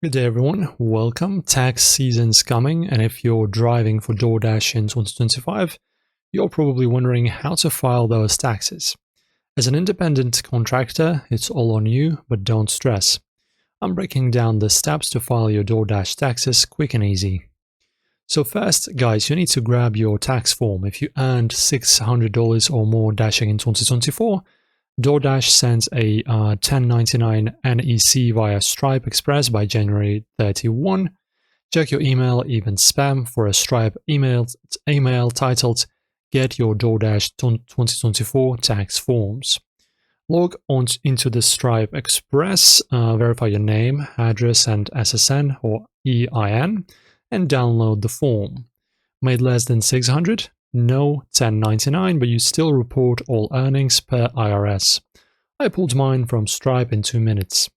Good day everyone, welcome. Tax season's coming, and if you're driving for DoorDash in 2025, you're probably wondering how to file those taxes. As an independent contractor, it's all on you, but don't stress. I'm breaking down the steps to file your DoorDash taxes quick and easy. So first, guys, you need to grab your tax form. If you earned $600 or more dashing in 2024, DoorDash sends a 1099 NEC via Stripe Express by January 31. Check your email, even spam, for a Stripe email titled Get Your DoorDash 2024 Tax Forms. Log on into the Stripe Express, verify your name, address, and SSN or EIN, and download the form. Made less than 600? No 1099, but you still report all earnings per IRS. I pulled mine from Stripe in 2 minutes.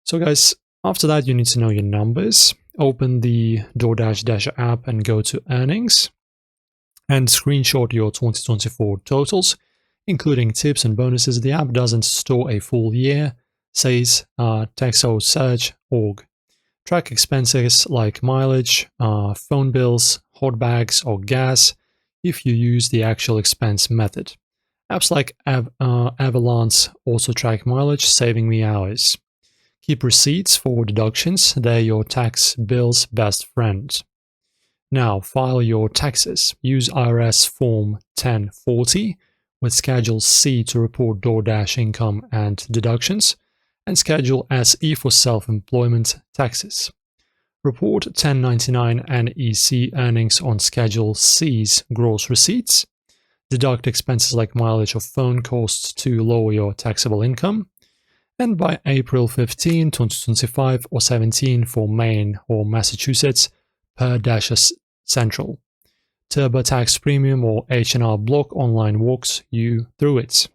So guys, after that you need to know your numbers. Open the DoorDash Dasher app and go to Earnings and screenshot your 2024 totals, including tips and bonuses. The app doesn't store a full year, says Taxo Search org. Track expenses like mileage, phone bills, hot bags, or gas if you use the actual expense method. Apps like Avalanche also track mileage, saving me hours. Keep receipts for deductions, they're your tax bill's best friend. Now, file your taxes. Use IRS Form 1040 with Schedule C to report DoorDash income and deductions, and Schedule SE for self-employment taxes. Report 1099 NEC earnings on Schedule C's gross receipts. Deduct expenses like mileage or phone costs to lower your taxable income. And by April 15, 2025 or 17 for Maine or Massachusetts per Dasher Central. TurboTax Premium or H&R Block online walks you through it.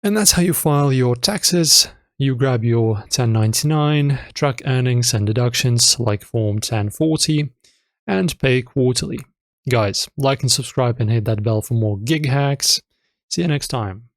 And that's how you file your taxes. You grab your 1099, track earnings and deductions like Form 1040, and pay quarterly. Guys, like and subscribe and hit that bell for more gig hacks. See you next time.